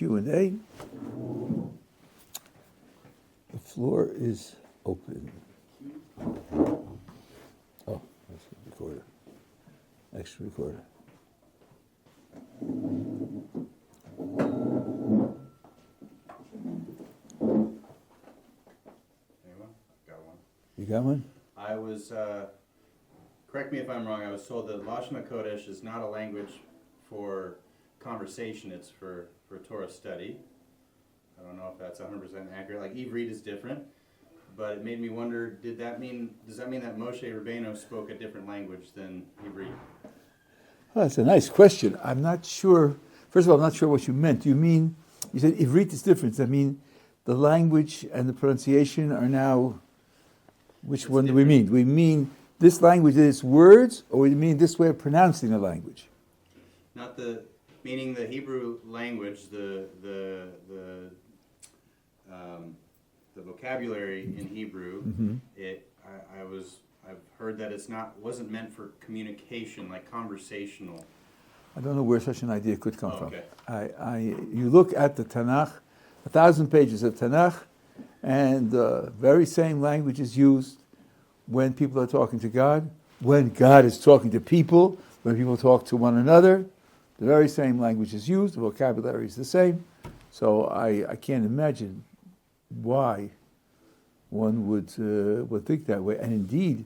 Q&A. The floor is open. Oh, that's a recorder. Extra recorder. Anyone? Got one. You got one? I was, correct me if I'm wrong, I was told that Lashon HaKodesh is not a language for conversation, it's for Torah study. I don't know if that's 100% accurate. Like Ivrit is different, but it made me wonder, does that mean that Moshe Rabbeinu spoke a different language than Ivrit? Oh, that's a nice question. I'm not sure. First of all, I'm not sure what you meant. You said Ivrit is different. Does that mean the language and the pronunciation are now, which one do we mean? Do we mean this language is words, or we mean this way of pronouncing a language? Not meaning the Hebrew language, the vocabulary in Hebrew. Mm-hmm. I've heard that wasn't meant for communication, like conversational. I don't know where such an idea could come from. Okay. You look at the Tanakh, 1,000 pages of Tanakh, and the very same language is used when people are talking to God, when God is talking to people, when people talk to one another. The very same language is used, the vocabulary is the same. So I can't imagine why one would think that way. And indeed,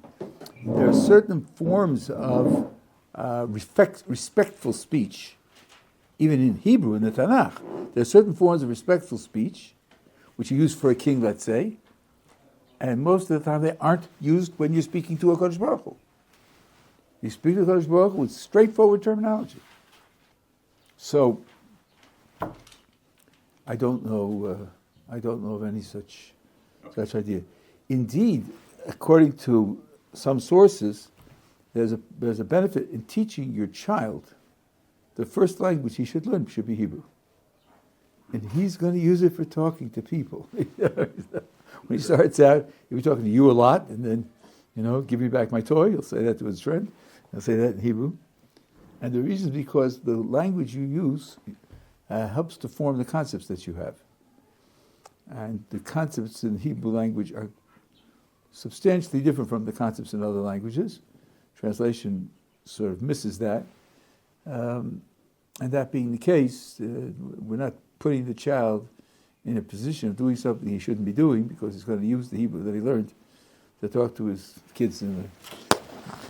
there are certain forms of respectful speech, even in Hebrew, in the Tanakh. There are certain forms of respectful speech, which are used for a king, let's say, and most of the time they aren't used when you're speaking to a Kodesh Baruch Hu. You speak to the Kodesh Baruch Hu with straightforward terminology. So, I don't know of any such idea. Indeed, according to some sources, there's a benefit in teaching your child the first language he should learn should be Hebrew, and he's going to use it for talking to people. When he starts out, he'll be talking to you a lot, and then, give me back my toy. He'll say that to his friend. He'll say that in Hebrew. And the reason is because the language you use helps to form the concepts that you have. And the concepts in the Hebrew language are substantially different from the concepts in other languages. Translation sort of misses that. And that being the case, we're not putting the child in a position of doing something he shouldn't be doing because he's going to use the Hebrew that he learned to talk to his kids in the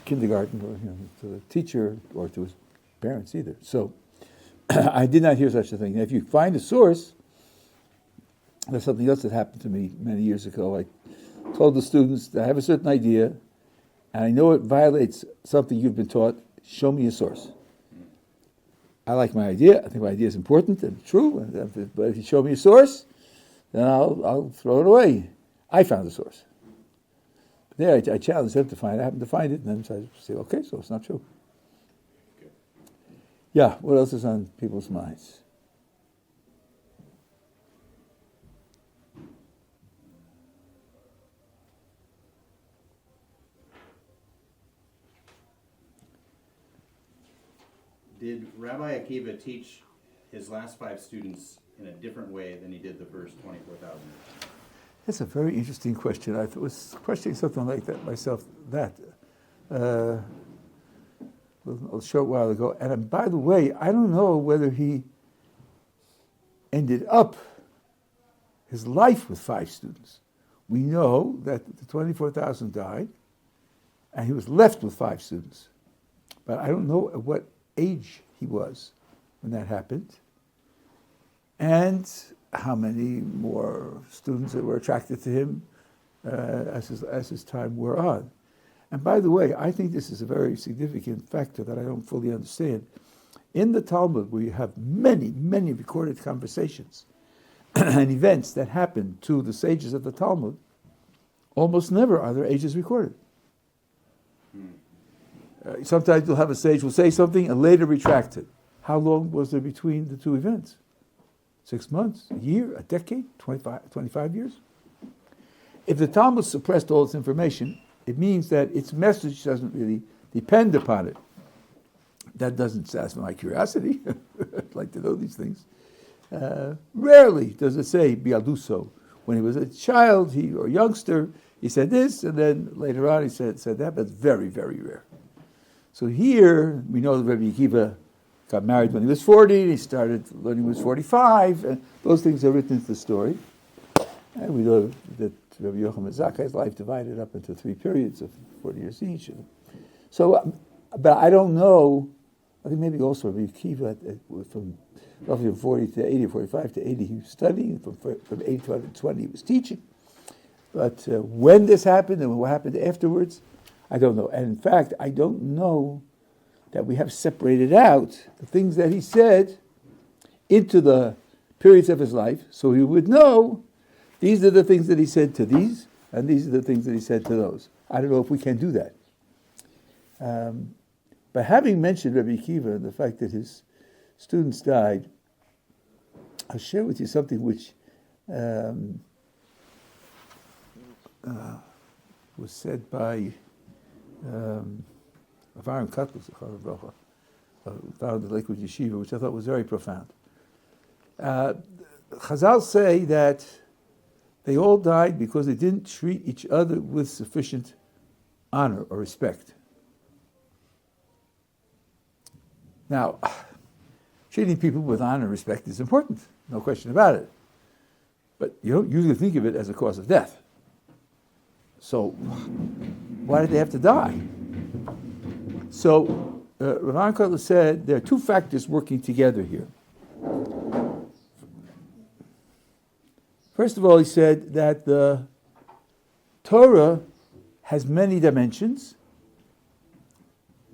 kindergarten or to the teacher or to his parents either. So I did not hear such a thing. Now, if you find a source, there's something else that happened to me many years ago. I told the students that I have a certain idea and I know it violates something you've been taught. Show me a source. I like my idea. I think my idea is important and true. But if you show me a source, then I'll throw it away. I found the source. There, I challenged them to find it. I happened to find it, and then I say, okay, so it's not true. Okay. Yeah, what else is on people's minds? Did Rabbi Akiva teach his last 5 students in a different way than he did the first 24,000? That's a very interesting question. I was questioning something like that myself, a short while ago. And by the way, I don't know whether he ended up his life with 5 students. We know that the 24,000 died, and he was left with 5 students. But I don't know at what age he was when that happened, and how many more students that were attracted to him as his time wore on. And by the way, I think this is a very significant factor that I don't fully understand. In the Talmud, we have many, many recorded conversations and events that happened to the sages of the Talmud. Almost never are their ages recorded. Sometimes you'll have a sage who will say something and later retract it. How long was there between the two events? 6 months, a year, a decade, 25 years? If the Talmud suppressed all its information, it means that its message doesn't really depend upon it. That doesn't satisfy my curiosity. I'd like to know these things. Rarely does it say bialuso. When he was a child or youngster, he said this, and then later on he said that, but it's very, very rare. So here, we know that Rabbi Akiva got married when he was 40, and he started learning when he was 45, and those things are written into the story. And we know that Rabbi Yochanan Zakkai's life divided up into 3 periods of 40 years each. So, but I don't know, I think maybe also Rabbi Akiva, from roughly from 40 to 80, 45 to 80, he was studying, from 80 to 120 he was teaching. But when this happened and what happened afterwards, I don't know. And in fact, I don't know that we have separated out the things that he said into the periods of his life, so he would know these are the things that he said to these, and these are the things that he said to those. I don't know if we can do that. But having mentioned Rabbi Akiva and the fact that his students died, I'll share with you something which was said by Aaron Gottlieb, found in Lakewood Yeshiva, which I thought was very profound. Chazal say that they all died because they didn't treat each other with sufficient honor or respect. Now, treating people with honor and respect is important, no question about it. But you don't usually think of it as a cause of death. So, why did they have to die? So, Rav Gottlieb said there are 2 factors working together here. First of all, he said that the Torah has many dimensions,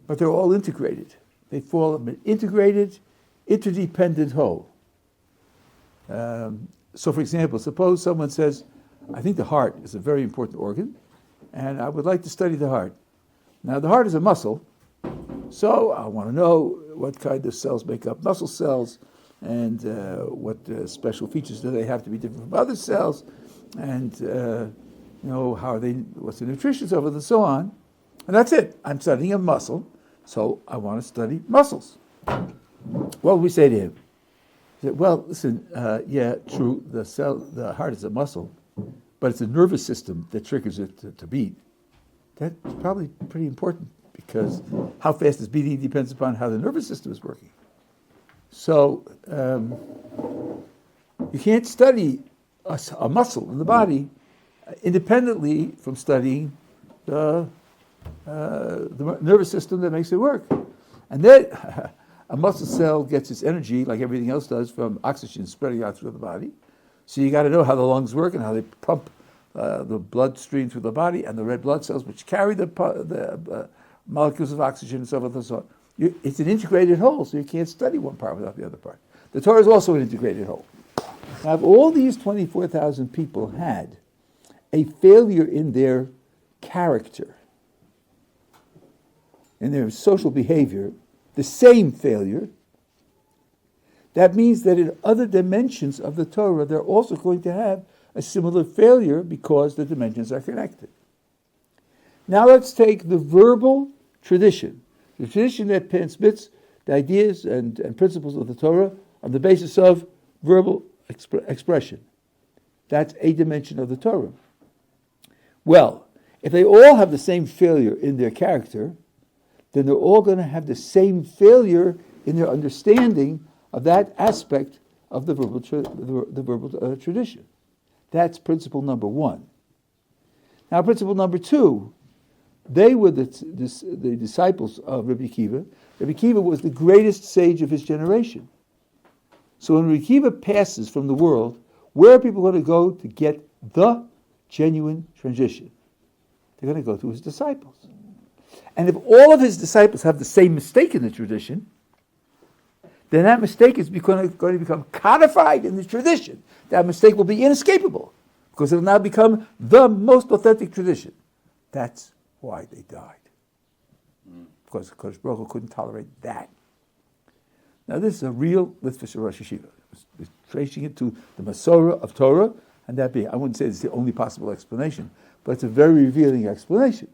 but they're all integrated. They form an integrated, interdependent whole. So, for example, suppose someone says, I think the heart is a very important organ, and I would like to study the heart. Now, the heart is a muscle, so I want to know what kind of cells make up muscle cells, and what special features do they have to be different from other cells, and what's the nutrition of it, and so on. And that's it. I'm studying a muscle, so I want to study muscles. What would we say to him? He said, well, listen, yeah, true, the heart is a muscle, but it's a nervous system that triggers it to beat. That's probably pretty important, because how fast it's beating depends upon how the nervous system is working. So you can't study a muscle in the body independently from studying the nervous system that makes it work. And then a muscle cell gets its energy, like everything else does, from oxygen spreading out through the body. So you got to know how the lungs work and how they pump the bloodstream through the body, and the red blood cells which carry the molecules of oxygen and so forth and so on. It's an integrated whole, so you can't study one part without the other part. The Torah is also an integrated whole. Now, if all these 24,000 people had a failure in their character, in their social behavior, the same failure, that means that in other dimensions of the Torah, they're also going to have a similar failure because the dimensions are connected. Now let's take the verbal tradition. The tradition that transmits the ideas and principles of the Torah on the basis of verbal expression. That's a dimension of the Torah. Well, if they all have the same failure in their character, then they're all going to have the same failure in their understanding of that aspect of the verbal tradition. That's principle number 1. Now, principle number 2, they were the disciples of Rabbi Akiva. Rabbi Akiva was the greatest sage of his generation. So when Rabbi Akiva passes from the world, where are people going to go to get the genuine transition? They're going to go to his disciples. And if all of his disciples have the same mistake in the tradition, then that mistake is going to become codified in the tradition. That mistake will be inescapable, because it will now become the most authentic tradition. That's why they died. Because Kodesh Baruch Hu couldn't tolerate that. Now this is a real Litvish Rosh Yeshiva. It's tracing it to the Masorah of Torah, and that being, I wouldn't say it's the only possible explanation, but it's a very revealing explanation.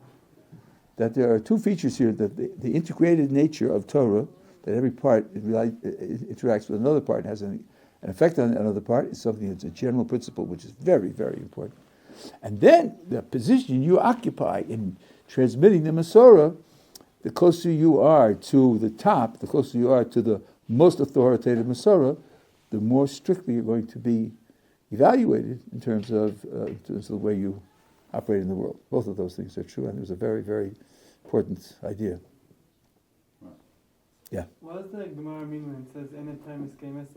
That there are 2 features here, that the integrated nature of Torah, that every part interacts with another part and has an an effect on another part is something that's a general principle, which is very, very important. And then the position you occupy in transmitting the Masorah, the closer you are to the top, the closer you are to the most authoritative Masorah, the more strictly you're going to be evaluated in terms of the way you operate in the world. Both of those things are true, and it was a very, very important idea. Yeah. What does the Gemara mean when it says any time is kemes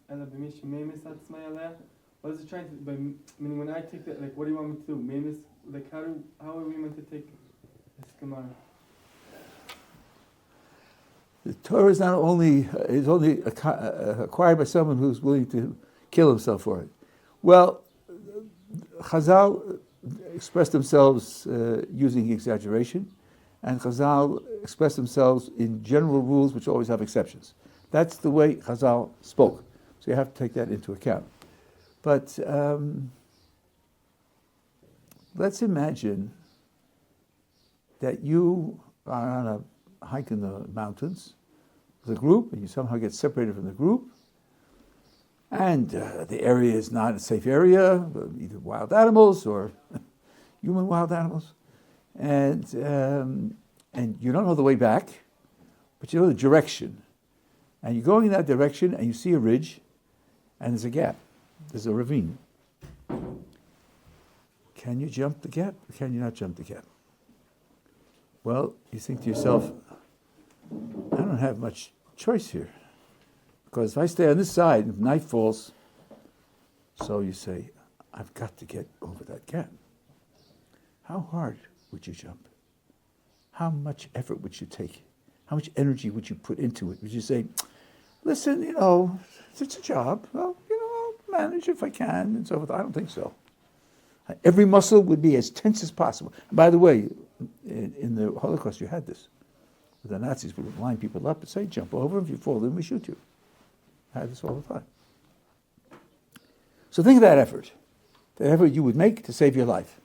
elabimish memes atzmayaleh? What is it trying to? By meaning, when I take that, like, what do you want me to do? Memes, like, how are we meant to take this Gemara? The Torah is only acquired by someone who's willing to kill himself for it. Well, Chazal express themselves using exaggeration, and Chazal express themselves in general rules which always have exceptions. That's the way Chazal spoke. So you have to take that into account. But let's imagine that you are on a hike in the mountains with a group, and you somehow get separated from the group, and the area is not a safe area, either wild animals or human wild animals, and you don't know the way back, but you know the direction, and you're going in that direction, and you see a ridge, and there's a gap, there's a ravine. Can you jump the gap, or can you not jump the gap? Well, you think to yourself, I don't have much choice here, because if I stay on this side, and night falls, so you say, I've got to get over that gap. How hard would you jump? How much effort would you take? How much energy would you put into it? Would you say, listen, it's a job. Well, I'll manage if I can, and so forth. I don't think so. Every muscle would be as tense as possible. And by the way, in the Holocaust, you had this. The Nazis would line people up and say, jump over, if you fall in, we shoot you. I had this all the time. So think of that effort you would make to save your life.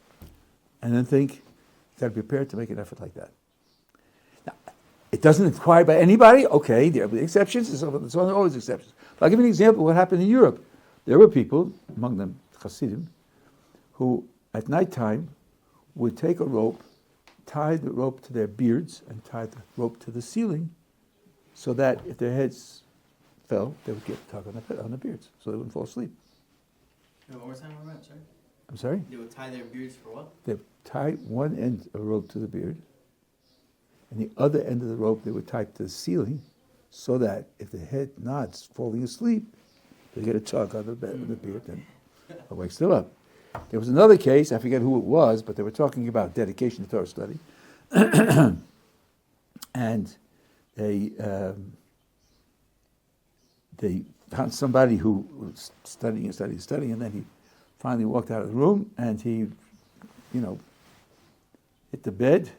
And then think, you've got to be prepared to make an effort like that. Now, it doesn't require by anybody, okay, there will be exceptions, and so on, there are always exceptions. But I'll give you an example of what happened in Europe. There were people, among them Hasidim, who at nighttime would take a rope, tie the rope to their beards, and tie the rope to the ceiling, so that if their heads fell, they would get tug on the beards, so they wouldn't fall asleep. No, one more time, sorry. I'm sorry? They would tie their beards for what? They would tie one end of a rope to the beard, and the other end of the rope they would tie to the ceiling, so that if the head nods falling asleep, they get a tug on the beard and it wakes them up. There was another case, I forget who it was, but they were talking about dedication to Torah study. And they found somebody who was studying, and then he finally walked out of the room, and he, hit the bed,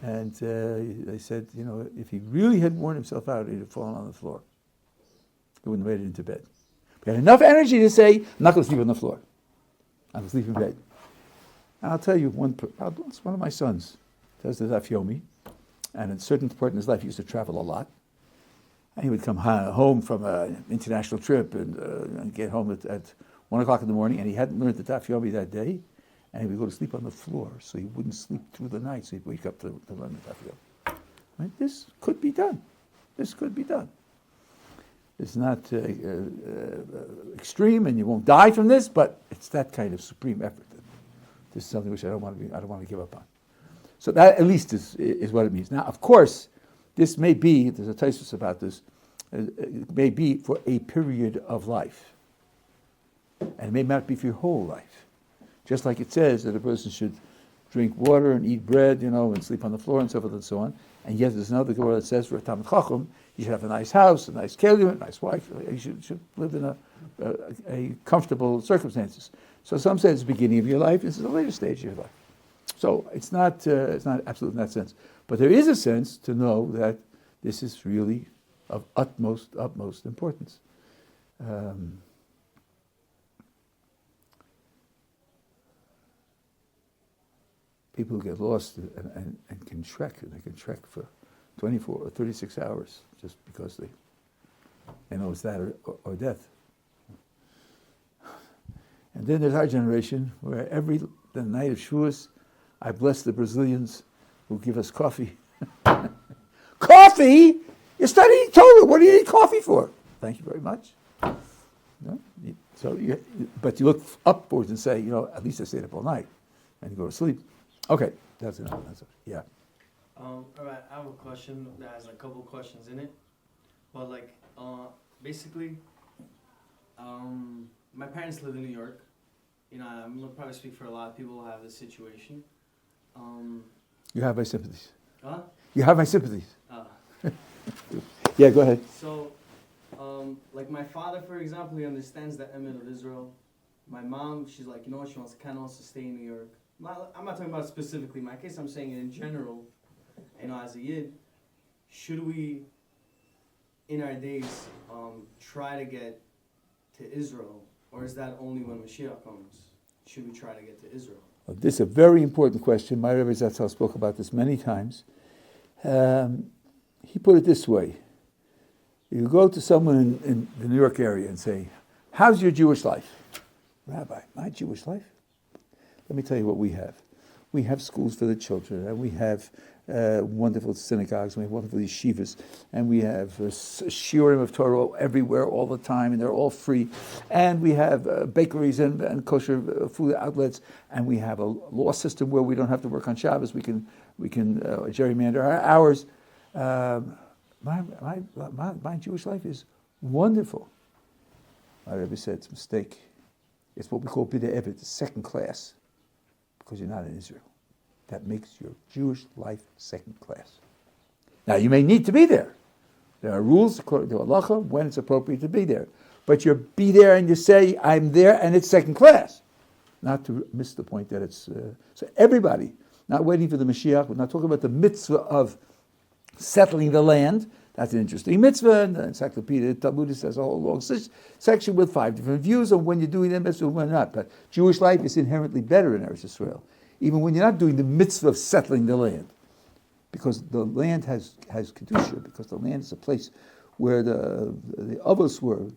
and they said, if he really had worn himself out, he'd have fallen on the floor. He wouldn't have made it into bed. He had enough energy to say, I'm not going to sleep on the floor. I'm going to sleep in bed. And I'll tell you, it's one of my sons does the Daf Yomi, and at a certain point in his life, he used to travel a lot. And he would come home from an international trip and get home at 1 o'clock in the morning, and he hadn't learned the Daf Yomi that day, and he would go to sleep on the floor, so he wouldn't sleep through the night, so he'd wake up to learn the Daf Yomi. Right? This could be done. It's not extreme, and you won't die from this, but it's that kind of supreme effort. This is something which I don't want to give up on. So that at least is what it means. Now, of course, this may be, there's a thesis about this, it may be for a period of life. And it may not be for your whole life. Just like it says that a person should drink water and eat bread, and sleep on the floor and so forth and so on. And yet there's another Gemara that says for a Talmid Chacham, you should have a nice house, a nice kelim, a nice wife. You should live in a comfortable circumstances. So some say it's the beginning of your life. This is a later stage of your life. So it's not absolute in that sense. But there is a sense to know that this is really of utmost importance. People who get lost and can trek, and they can trek for 24 or 36 hours just because they know it's that or death. And then there's our generation, where the night of Shavuos, I bless the Brazilians who give us coffee. Coffee? You're studying Torah. What do you need coffee for? Thank you very much. No? But you look upwards and say, at least I stayed up all night, and you go to sleep. Okay, that's enough. Yeah. All right, I have a question that has a couple questions in it. But basically, my parents live in New York. I'm gonna probably speak for a lot of people who have this situation. You have my sympathies. Huh? You have my sympathies. Yeah, go ahead. So, my father, for example, he understands the emet of Israel. My mom, she's like, she wants to kind of also stay in New York. I'm not talking about specifically my case. I'm saying in general. As a yid, should we, in our days, try to get to Israel, or is that only when Mashiach comes? Should we try to get to Israel? Well, this is a very important question. My Rabbi Zatzal spoke about this many times. He put it this way. You go to someone in the New York area and say, how's your Jewish life? Rabbi, my Jewish life? Let me tell you what we have. We have schools for the children, and we have wonderful synagogues, and we have wonderful yeshivas, and we have shiurim of Torah everywhere, all the time, and they're all free. And we have bakeries and kosher food outlets, and we have a law system where we don't have to work on Shabbos. We can gerrymander our hours. My Jewish life is wonderful. My Rebbe said it's a mistake. It's what we call bidei evet, second class, because you're not in Israel. That makes your Jewish life second class. Now, you may need to be there. There are rules according to halacha when it's appropriate to be there. But you be there and you say, I'm there, and it's second class. Not to miss the point that it's... so everybody, not waiting for the Mashiach, we're not talking about the mitzvah of settling the land. That's an interesting mitzvah, and the Encyclopedia Talmud has a whole long section with 5 different views on when you're doing the mitzvah and when not. But Jewish life is inherently better in Eretz Yisrael, even when you're not doing the mitzvah of settling the land, because the land has kedusha, because the land is a place where the avos were.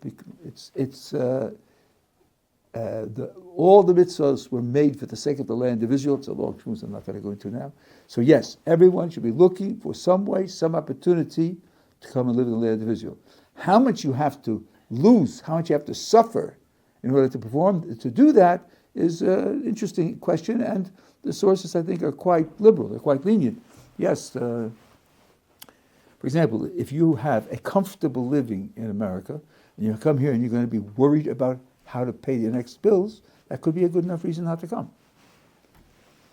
All the mitzvahs were made for the sake of the land of Israel. It's a long truth I'm not going to go into now. So yes, everyone should be looking for some way, some opportunity to come and live in the land of Israel. How much you have to lose, how much you have to suffer in order to do that is an interesting question, and the sources, I think, are quite liberal, they're quite lenient. Yes, for example, if you have a comfortable living in America, and you come here and you're going to be worried about how to pay your next bills, that could be a good enough reason not to come.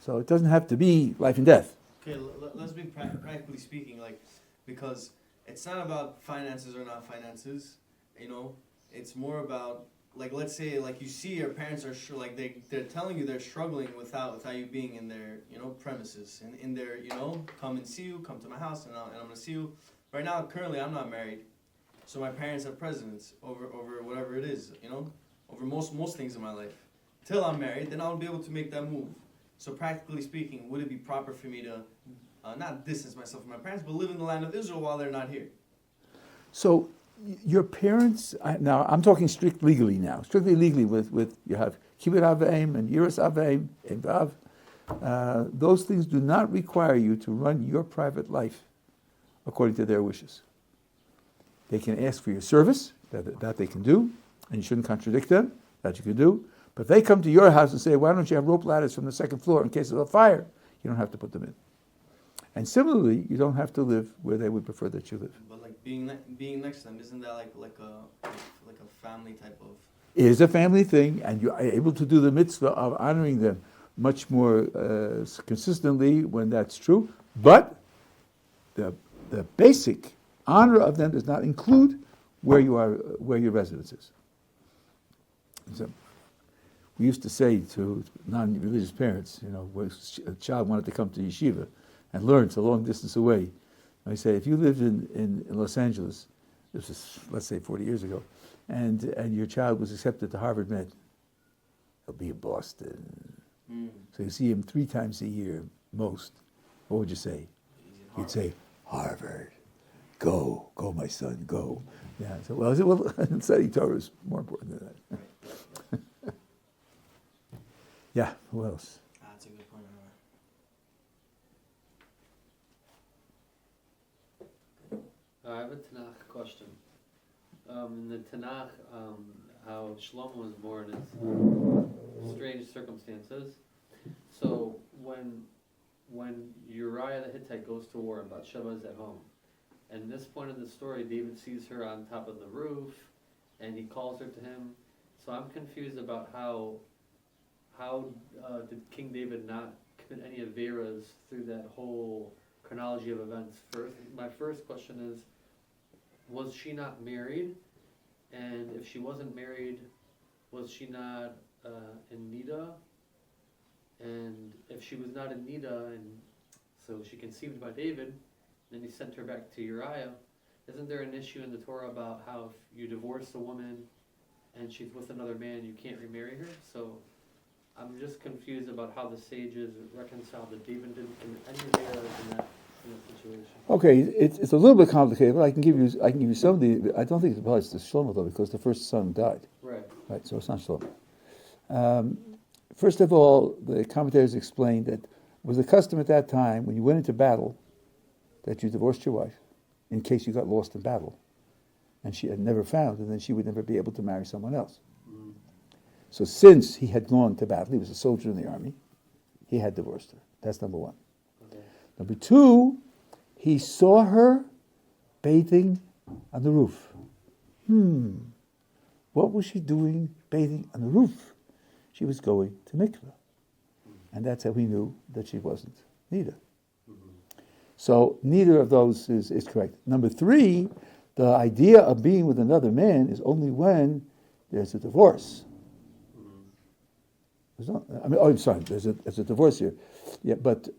So it doesn't have to be life and death. Okay, let's be practically speaking, because it's not about finances or not finances, it's more about, let's say, you see your parents are they're telling you they're struggling without you being in their, premises, and in their, come and see you, come to my house, and I'm going to see you. Right now, currently, I'm not married, so my parents have precedence over whatever it is, over most things in my life. Till I'm married, then I'll be able to make that move. So practically speaking, would it be proper for me to not distance myself from my parents, but live in the land of Israel while they're not here? So your parents, now I'm talking strictly legally now, with you have kibbut aveim and yiras aveim, vav. Those things do not require you to run your private life according to their wishes. They can ask for your service, that they can do, and you shouldn't contradict them, that you can do. But if they come to your house and say, why don't you have rope ladders from the second floor in case of a fire, you don't have to put them in. And similarly, you don't have to live where they would prefer that you live. But being next to them, isn't that like a family type of... It is a family thing, and you are able to do the mitzvah of honoring them much more consistently when that's true. But the basic honor of them does not include where your residence is. So, we used to say to non-religious parents, when a child wanted to come to yeshiva and learn, it's a long distance away. I say, if you lived in Los Angeles, this was, let's say, 40 years ago, and your child was accepted to Harvard Med, he'll be in Boston. So you see him 3 times a year, most. What would you say? You'd say, Harvard. Go, my son, go. Yeah. So studying Torah is more important than that. Yeah, who else? That's a good point. I have a Tanakh question. In the Tanakh, how Shlomo was born is strange circumstances. So when Uriah the Hittite goes to war and Bathsheba is at home, and this point of the story, David sees her on top of the roof, and he calls her to him. So I'm confused about how did King David not commit any averas through that whole chronology of events? My first question is, was she not married? And if she wasn't married, was she not in Nida? And if she was not in Nida, and so she conceived by David, then he sent her back to Uriah, isn't there an issue in the Torah about how if you divorce a woman and she's with another man, you can't remarry her? So I'm just confused about how the sages reconcile that David didn't commit any averas in that situation. Okay, it's a little bit complicated, but I can give you some of the. I don't think it applies to Shlomo though, because the first son died. Right. Right, so it's not Shlomo. First of all, the commentators explained that it was a custom at that time when you went into battle that you divorced your wife in case you got lost in battle, and she had never found, and then she would never be able to marry someone else. So since he had gone to battle, he was a soldier in the army, he had divorced her. That's number one. Okay. Number two, he saw her bathing on the roof. What was she doing bathing on the roof? She was going to mikveh. And that's how we knew that she wasn't Nida. So neither of those is correct. Number three, the idea of being with another man is only when there's a divorce. There's not, I'm sorry, there's a divorce here. Yeah, but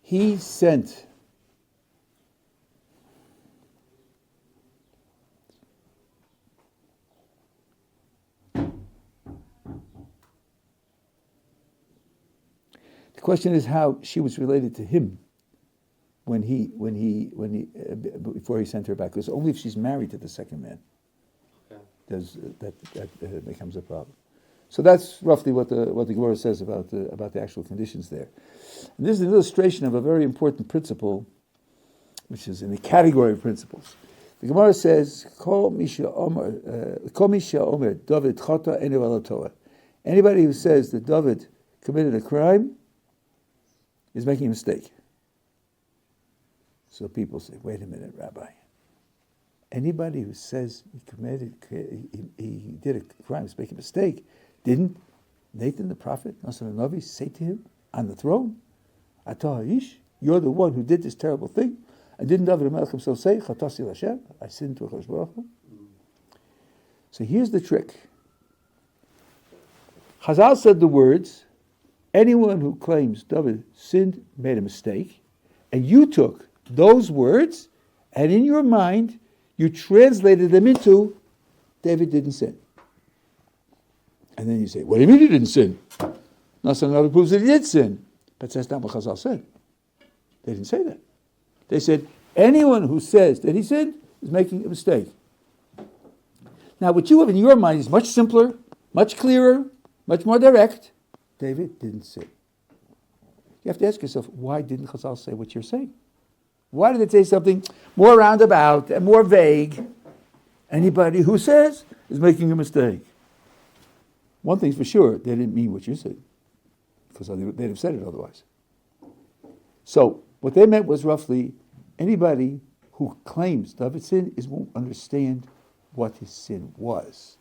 he sent the question is how she was related to him when he before he sent her back. Because only if she's married to the second man, Okay. does that becomes a problem. So that's roughly what the Gemara says about the actual conditions there. And this is an illustration of a very important principle, which is in the category of principles. The Gemara says, "Kol misha omer Dovid chata enu ala Torah." Anybody who says that Dovid committed a crime is making a mistake. So people say, "Wait a minute, Rabbi. Anybody who says he did a crime is making a mistake. Didn't Nathan the prophet, Nasan the Navi, say to him on the throne, Atah Ish, you're the one who did this terrible thing? And didn't David HaMelech himself say, Chatasi L'Hashem, I sinned to HaKadosh Baruch Hu? So here's the trick. Chazal said the words, anyone who claims David sinned made a mistake, and you took those words, and in your mind, you translated them into David didn't sin. And then you say, what do you mean he didn't sin? Nasan Navi proves that he did sin. But that's not what Chazal said. They didn't say that. They said, anyone who says that he sinned is making a mistake. Now, what you have in your mind is much simpler, much clearer, much more direct. David didn't sin. You have to ask yourself, why didn't Chazal say what you're saying? Why did it say something more roundabout and more vague? Anybody who says is making a mistake. One thing's for sure, they didn't mean what you said, because they'd have said it otherwise. So, what they meant was roughly, anybody who claims David sinned won't understand what his sin was,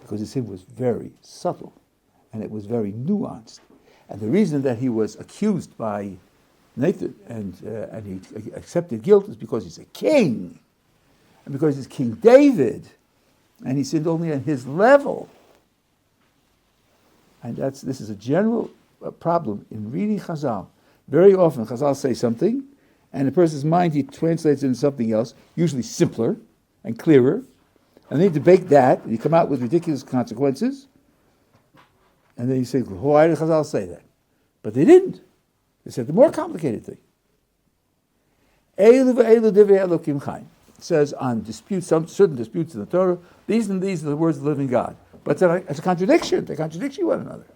because his sin was very subtle, and it was very nuanced. And the reason that he was accused by Nathan and he accepted guilt is because he's a king, and because he's King David, and he sinned only on his level. And this is a general problem in reading Chazal. Very often Chazal say something, and the person's mind, he translates it into something else, usually simpler and clearer, and then you debate that, and you come out with ridiculous consequences, and then you say, why did Chazal say that? But they didn't. They said the more complicated thing. It says on disputes, some certain disputes in the Torah, these and these are the words of the living God. But it's a contradiction. They contradict one another.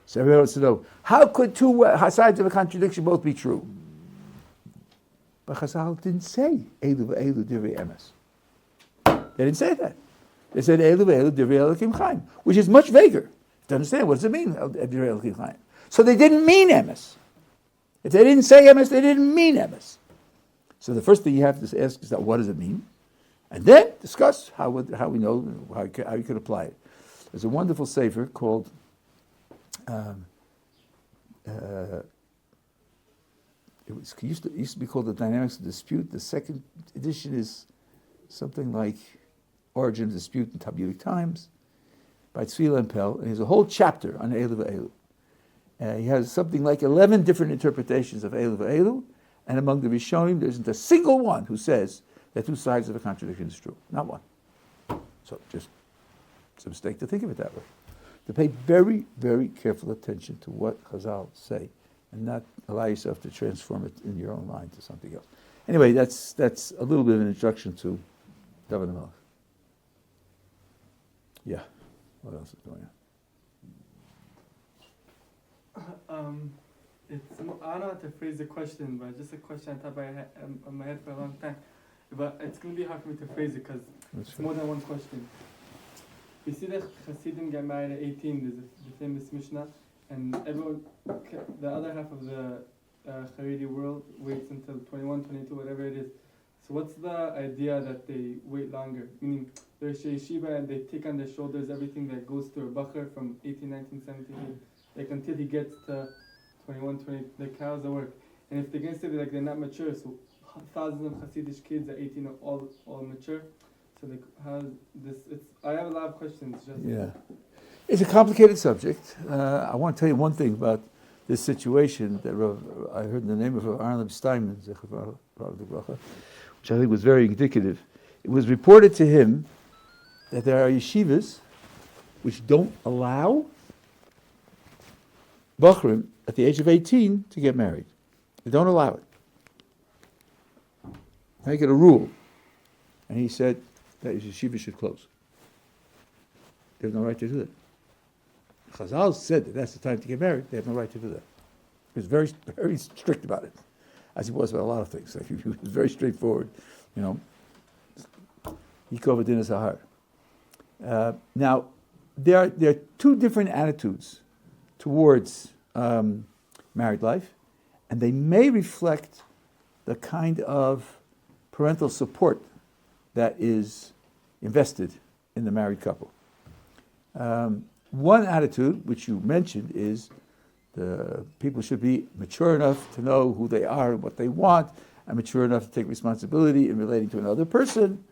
So everyone wants to know, how could two sides of a contradiction both be true? But Chazal didn't say Elu v'Elu divrei emes. They didn't say that. They said Elu v'Elu divrei Elokim Chaim, which is much vaguer. To understand, what does it mean, divrei Elokim Chaim? So they didn't mean emes. If they didn't say emes, they didn't mean emes. So the first thing you have to ask is that, what does it mean? And then discuss how we know how you could apply it. There's a wonderful sefer called it used to be called The Dynamics of Dispute. The second edition is something like Origin of Dispute in Talmudic Times by Tzvi Lempel. And he has a whole chapter on Elu v'Elu. He has something like 11 different interpretations of Elu v'Elu, and among the Rishonim, there isn't a single one who says that two sides of a contradiction is true. Not one. So just it's a mistake to think of it that way. To pay very, very careful attention to what Chazal say, and not allow yourself to transform it in your own mind to something else. Anyway, that's a little bit of an introduction to Dovid HaMelech. Yeah. What else is going on? I don't know how to phrase the question, but just a question on top of my head for a long time. But it's going to be hard for me to phrase it because it's more than one question. We see that Hasidim get married at 18, there's the famous Mishnah, and everyone, the other half of the Haredi world waits until 21, 22, whatever it is. So what's the idea that they wait longer? Meaning, they're yeshiva and they take on their shoulders everything that goes to a bacher from 18, 19, 17, like until he gets to 21, 20, like how's the work? And if they're going to say they're not mature, so thousands of Hasidic kids at 18 are all mature. So like how this? I have a lot of questions. It's a complicated subject. I want to tell you one thing about this situation that I heard in the name of Arnold Steinman, which I think was very indicative. It was reported to him that there are yeshivas which don't allow Bachrim at the age of 18 to get married. They don't allow it. Make it a rule. And he said that yeshiva should close. They have no right to do that. Chazal said that that's the time to get married. They have no right to do that. He was very, very strict about it, as he was about a lot of things. Like he was very straightforward, Yikov Adin Zahar. Now, there are two different attitudes towards married life, and they may reflect the kind of parental support that is invested in the married couple. One attitude, which you mentioned, is the people should be mature enough to know who they are and what they want, and mature enough to take responsibility in relating to another person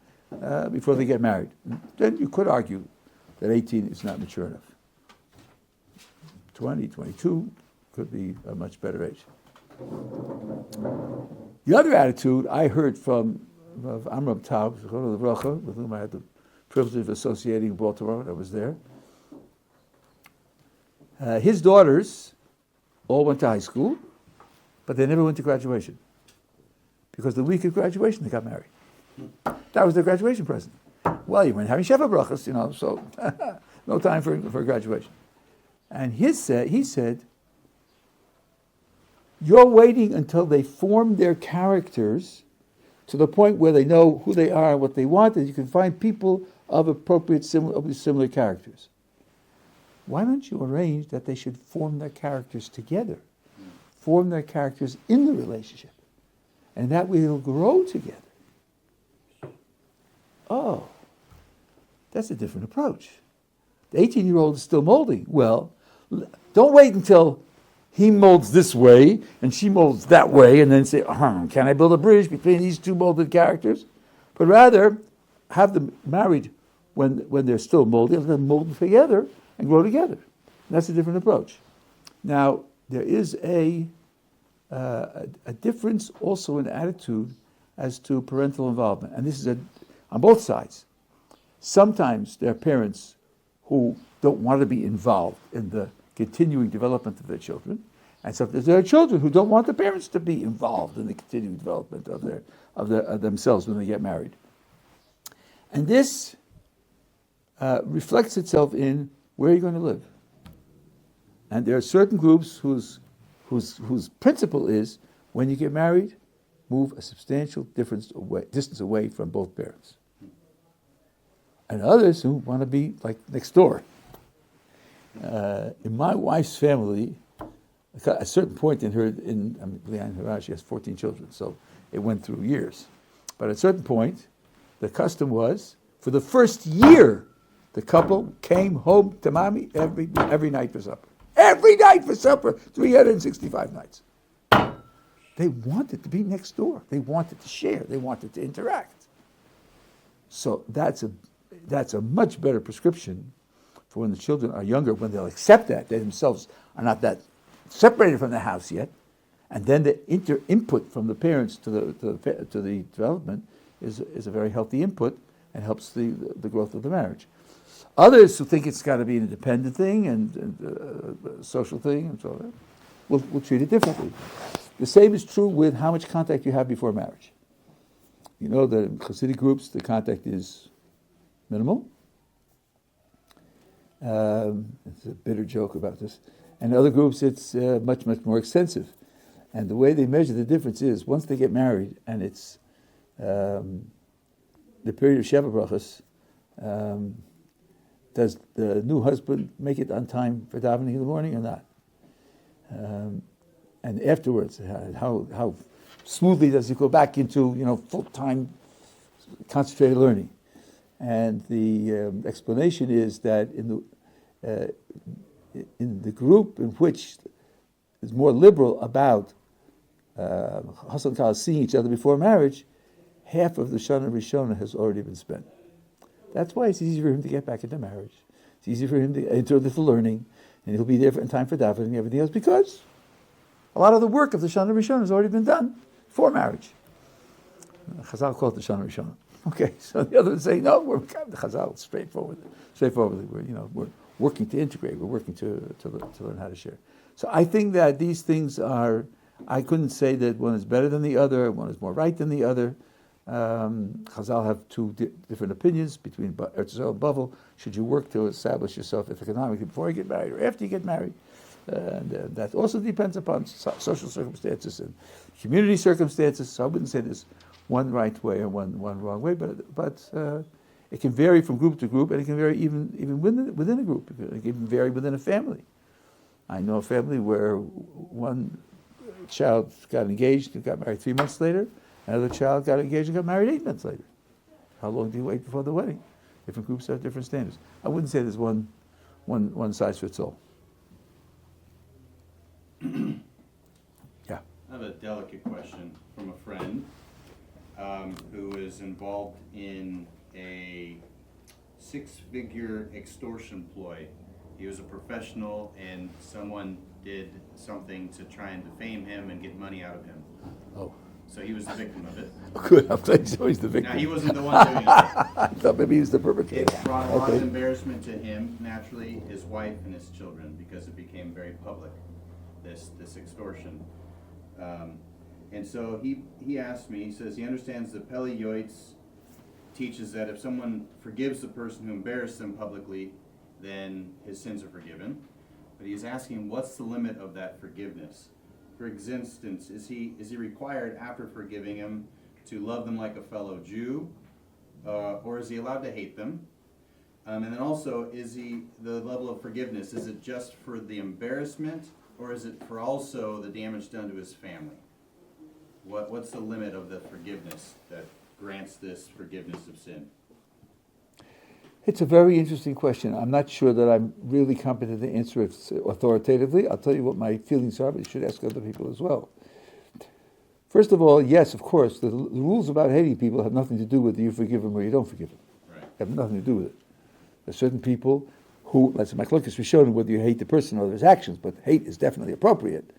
before they get married. Then you could argue that 18 is not mature enough. 20, 22 could be a much better age. The other attitude I heard from Amram Taub, with whom I had the privilege of associating in Baltimore, I was there. His daughters all went to high school, but they never went to graduation. Because the week of graduation, they got married. That was their graduation present. Well, you weren't having Sheva Brachas, so no time for graduation. And he said, you're waiting until they form their characters to the point where they know who they are and what they want, and you can find people of similar characters. Why don't you arrange that they should form their characters together? Form their characters in the relationship. And that way they'll grow together. Oh, that's a different approach. The 18-year-old is still molding. Well, don't wait until he molds this way and she molds that way and then say, can I build a bridge between these two molded characters? But rather, have them married when they're still molding, let them mold together and grow together. That's a different approach. Now, there is a difference also in attitude as to parental involvement. And this is on both sides. Sometimes there are parents who don't want to be involved in the continuing development of their children. And sometimes there are children who don't want the parents to be involved in the continuing development of themselves when they get married. And this reflects itself in where you're going to live. And there are certain groups whose principle is, when you get married, move a substantial distance away from both parents. And others who want to be like next door. In my wife's family, at a certain point in her, she has 14 children, so it went through years. But at a certain point, the custom was, for the first year, the couple came home to mommy every night for supper. Every night for supper, 365 nights. They wanted to be next door. They wanted to share. They wanted to interact. So that's a much better prescription for when the children are younger, when they'll accept that. They themselves are not that separated from the house yet. And then the input from the parents to the development is a very healthy input and helps the growth of the marriage. Others who think it's got to be an independent thing and a social thing and so on, will treat it differently. The same is true with how much contact you have before marriage. You know that in Hasidic groups, the contact is minimal. It's a bitter joke about this. And in other groups, it's much, much more extensive. And the way they measure the difference is, once they get married, and it's the period of Sheva Brachos, does the new husband make it on time for davening in the morning or not? And afterwards, how smoothly does he go back into full-time concentrated learning? And the explanation is that in the group in which is more liberal about Chassan and Kala seeing each other before marriage, half of the Shana Rishona has already been spent. That's why it's easy for him to get back into marriage. It's easy for him to enter into learning, and he'll be there in time for davening and everything else, because a lot of the work of the Shana Rishona has already been done before marriage. Chazal call it the Shana Rishona. Okay, so the others say, no, we're the Chazal, straightforwardly. We're working to integrate. We're working to learn how to share. So I think that these things are, I couldn't say that one is better than the other, one is more right than the other. Chazal have two different opinions between Eretz Yisrael and Bavel. Should you work to establish yourself economically before you get married or after you get married? And that also depends upon social circumstances and community circumstances. So I wouldn't say there's one right way or one wrong way, but it can vary from group to group, and it can vary even within a group. It can even vary within a family. I know a family where one child got engaged and got married 3 months later. Another child got engaged and got married 8 months later. How long do you wait before the wedding? Different groups have different standards. I wouldn't say there's one size fits all. Yeah. I have a delicate question from a friend who is involved in a 6-figure extortion ploy. He was a professional, and someone did something to try and defame him and get money out of him. Oh. So he was the victim of it. Good, I'm glad he's always the victim. Now, he wasn't the one doing it. I thought maybe he was the perpetrator. It brought a lot of embarrassment to him, naturally, his wife and his children, because it became very public, this extortion. And so he asked me, he says he understands the Pele Yoitz teaches that if someone forgives the person who embarrassed them publicly, then his sins are forgiven. But he's asking, what's the limit of that forgiveness? For instance, is he required, after forgiving him, to love them like a fellow Jew, or is he allowed to hate them? And then also, the level of forgiveness, is it just for the embarrassment, or is it for also the damage done to his family? What's the limit of the forgiveness that grants this forgiveness of sin? It's a very interesting question. I'm not sure that I'm really competent to answer it authoritatively. I'll tell you what my feelings are, but you should ask other people as well. First of all, yes, of course, the rules about hating people have nothing to do with you forgive them or you don't forgive them. Right. Have nothing to do with it. There's certain people who, let's say, Machlokas Rishonim, whether you hate the person or his actions, but hate is definitely appropriate,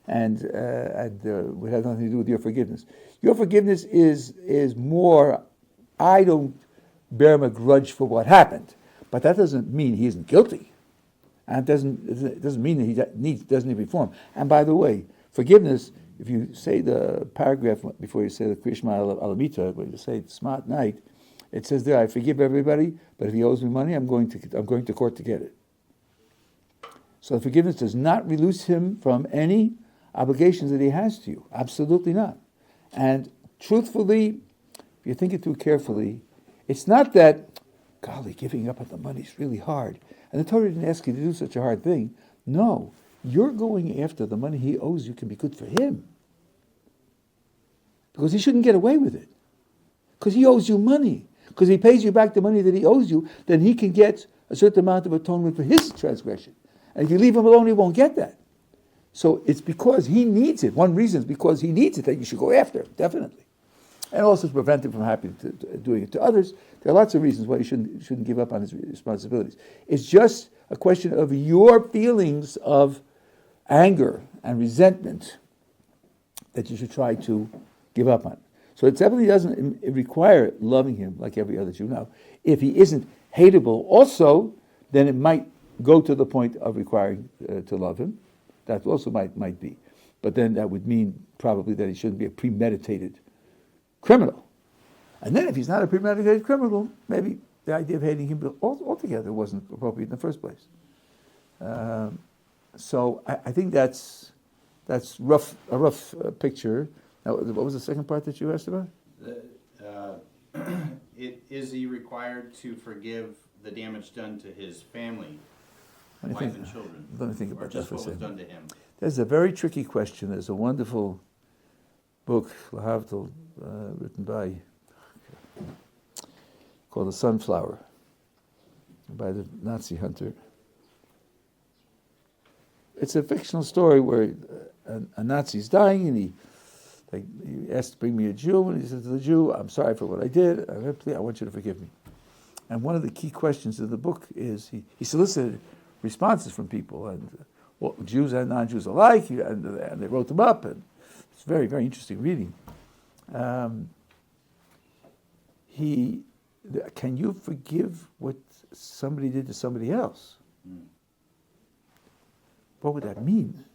and would have nothing to do with your forgiveness. Your forgiveness is more, I don't bear him a grudge for what happened, but that doesn't mean he isn't guilty, and it doesn't mean that he doesn't need reform. And by the way, forgiveness, if you say the paragraph before you say the Krishma Alamita, when you say Smart Night, It says there, I forgive everybody, but if he owes me money, I'm going to court to get it. So forgiveness does not release him from any obligations that he has to you. Absolutely not. And truthfully, if you think it through carefully, it's not that, golly, giving up on the money is really hard. And the Torah didn't ask you to do such a hard thing. No, you're going after the money he owes you can be good for him. Because he shouldn't get away with it. Because he owes you money. Because he pays you back the money that he owes you, then he can get a certain amount of atonement for his transgression. And if you leave him alone, he won't get that. So it's because he needs it. One reason is because he needs it that you should go after him, definitely. And also to prevent him from doing it to others. There are lots of reasons why you shouldn't give up on his responsibilities. It's just a question of your feelings of anger and resentment that you should try to give up on. So it definitely doesn't require loving him like every other Jew. Now, if he isn't hateable also, then it might go to the point of requiring to love him. That also might be. But then that would mean probably that he shouldn't be a premeditated criminal. And then if he's not a premeditated criminal, maybe the idea of hating him altogether wasn't appropriate in the first place. So I think that's a rough picture. Now, what was the second part that you asked about? Is he required to forgive the damage done to his family, wife and children? Let me think about that just for a what was second. done to him? There's a very tricky question. There's a wonderful book, Lahavdil, written by, called The Sunflower, by the Nazi hunter. It's a fictional story where a Nazi's dying and he asked to bring me a Jew, and he said to the Jew, I'm sorry for what I did, I want you to forgive me. And one of the key questions of the book is, he solicited responses from people, and Jews and non-Jews alike, and they wrote them up, and it's very, very interesting reading. Can you forgive what somebody did to somebody else? What would that mean?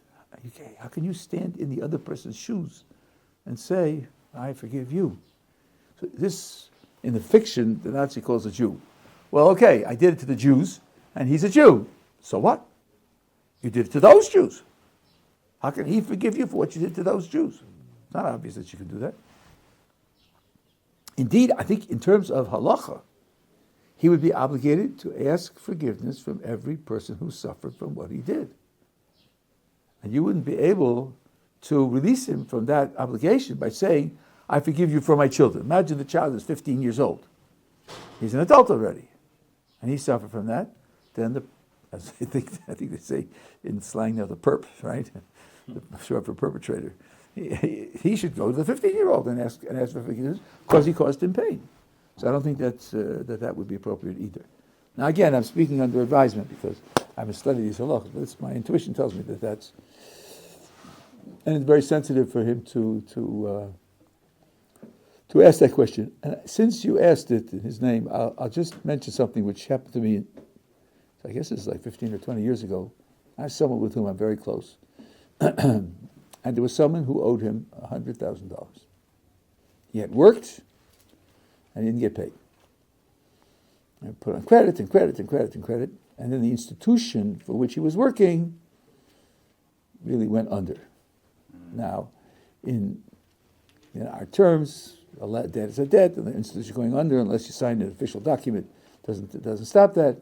How can you stand in the other person's shoes and say, I forgive you? So this, in the fiction, the Nazi calls a Jew. Well, okay, I did it to the Jews, and he's a Jew. So what? You did it to those Jews. How can he forgive you for what you did to those Jews? It's not obvious that you can do that. Indeed, I think in terms of halacha, he would be obligated to ask forgiveness from every person who suffered from what he did. And you wouldn't be able to release him from that obligation by saying, I forgive you for my children. Imagine the child is 15 years old. He's an adult already. And he suffered from that. Then as I think they say in slang now, the perp, right? Short for perpetrator. He should go to the 15-year-old and ask for forgiveness because he caused him pain. So I don't think that would be appropriate either. Now again, I'm speaking under advisement because I haven't studied these halachas, but my intuition tells me that that's, and it's very sensitive for him to ask that question. And since you asked it in his name, I'll just mention something which happened to me, I guess it's like 15 or 20 years ago. I have someone with whom I'm very close. And there was someone who owed him $100,000. He had worked and he didn't get paid. And put on credit and credit and credit and credit. And then the institution for which he was working really went under. Now, in our terms, a debt is a debt, and the institution is going under unless you sign an official document. It doesn't stop that.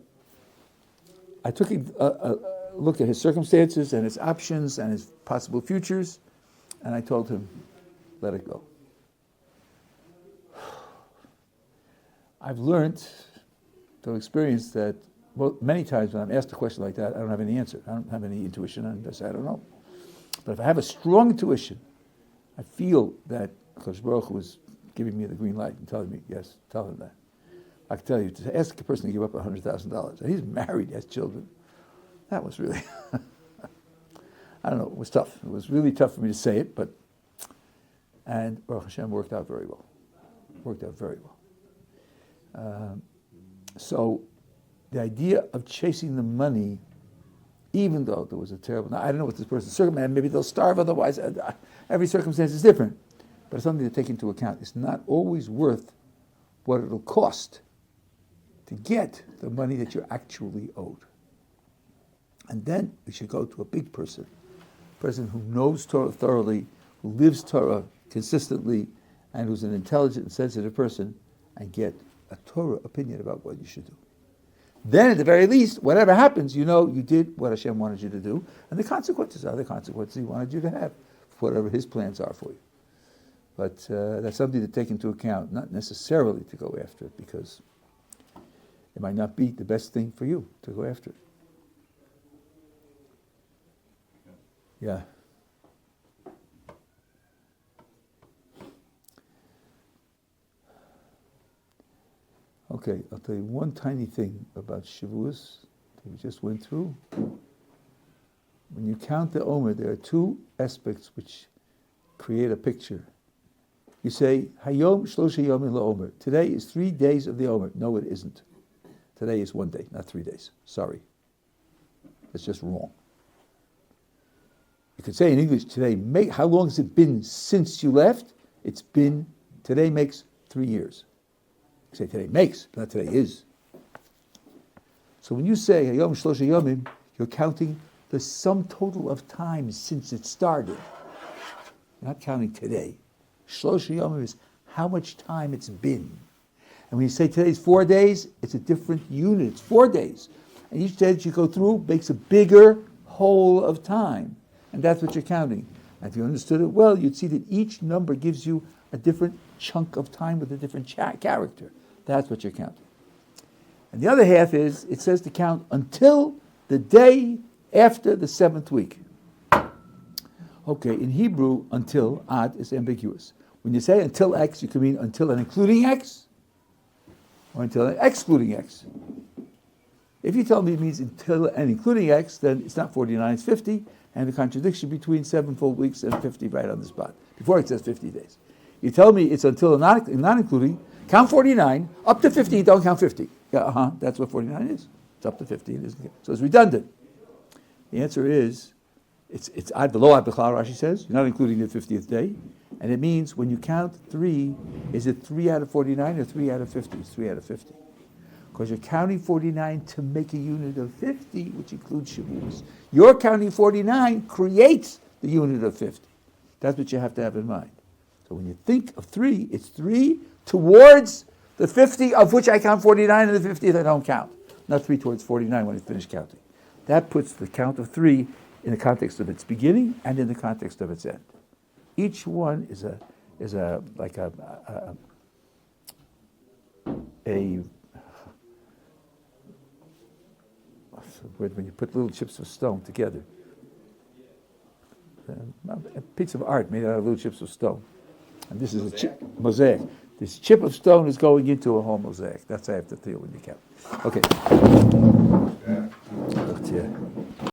I took a look at his circumstances and his options and his possible futures, and I told him, let it go. I've learned through experience that many times when I'm asked a question like that, I don't have any answer. I don't have any intuition, and I say, I don't know. But if I have a strong intuition, I feel that Kosh Baruch Hu was giving me the green light and telling me, yes, tell him that. I can tell you, to ask a person to give up $100,000, and he's married, has children, that was really, I don't know, it was tough. It was really tough for me to say it, and Baruch Hashem worked out very well. So the idea of chasing the money, even though there was a terrible, now I don't know what this person's circumstance, maybe they'll starve otherwise, every circumstance is different, but it's something to take into account. It's not always worth what it'll cost to get the money that you're actually owed. And then we should go to a big person, a person who knows Torah thoroughly, who lives Torah consistently, and who's an intelligent and sensitive person, and get a Torah opinion about what you should do. Then, at the very least, whatever happens, you know you did what Hashem wanted you to do, and the consequences are the consequences He wanted you to have, whatever His plans are for you. But that's something to take into account, not necessarily to go after it, because it might not be the best thing for you to go after it. Yeah. Okay, I'll tell you one tiny thing about Shavuos that we just went through. When you count the Omer, there are two aspects which create a picture. You say, Hayom Shlosha Yomim LaOmer. Today is 3 days of the Omer. No, it isn't. Today is 1 day, not 3 days. Sorry. That's just wrong. You could say in English, today, how long has it been since you left? Today makes 3 years. You say today makes, but not today is. So when you say Hayom Shlosha Yomim, you're counting the sum total of time since it started. You're not counting today. Shlosha Yomim is how much time it's been. And when you say today's 4 days, it's a different unit. It's 4 days. And each day that you go through makes a bigger whole of time. And that's what you're counting. And if you understood it well, you'd see that each number gives you a different chunk of time with a different character. That's what you're counting. And the other half is, it says to count until the day after the 7th week. Okay, in Hebrew, until, ad, is ambiguous. When you say until X, you can mean until and including X, or until and excluding X. If you tell me it means until and including X, then it's not 49, it's 50, and the contradiction between 7 full weeks and 50 right on the spot. Before it says 50 days. You tell me it's until and not including, count 49, up to 50, don't count 50. Yeah, that's what 49 is. It's up to 50, so it's redundant. The answer is, it's ad below ad b'chlal, Rashi says, you're not including the 50th day, and it means when you count 3, is it 3 out of 49 or 3 out of 50? It's 3 out of 50. Because you're counting 49 to make a unit of 50, which includes Shavuos. Your counting 49 creates the unit of 50. That's what you have to have in mind. So when you think of 3, it's 3 towards the 50 of which I count 49 and the 50 that I don't count. Not 3 towards 49 when I finish counting. That puts the count of 3 in the context of its beginning and in the context of its end. Each one is when you put little chips of stone together. A piece of art made out of little chips of stone. And this is a mosaic. This chip of stone is going into a whole mosaic. That's how I have to feel when you count. Okay. Yeah.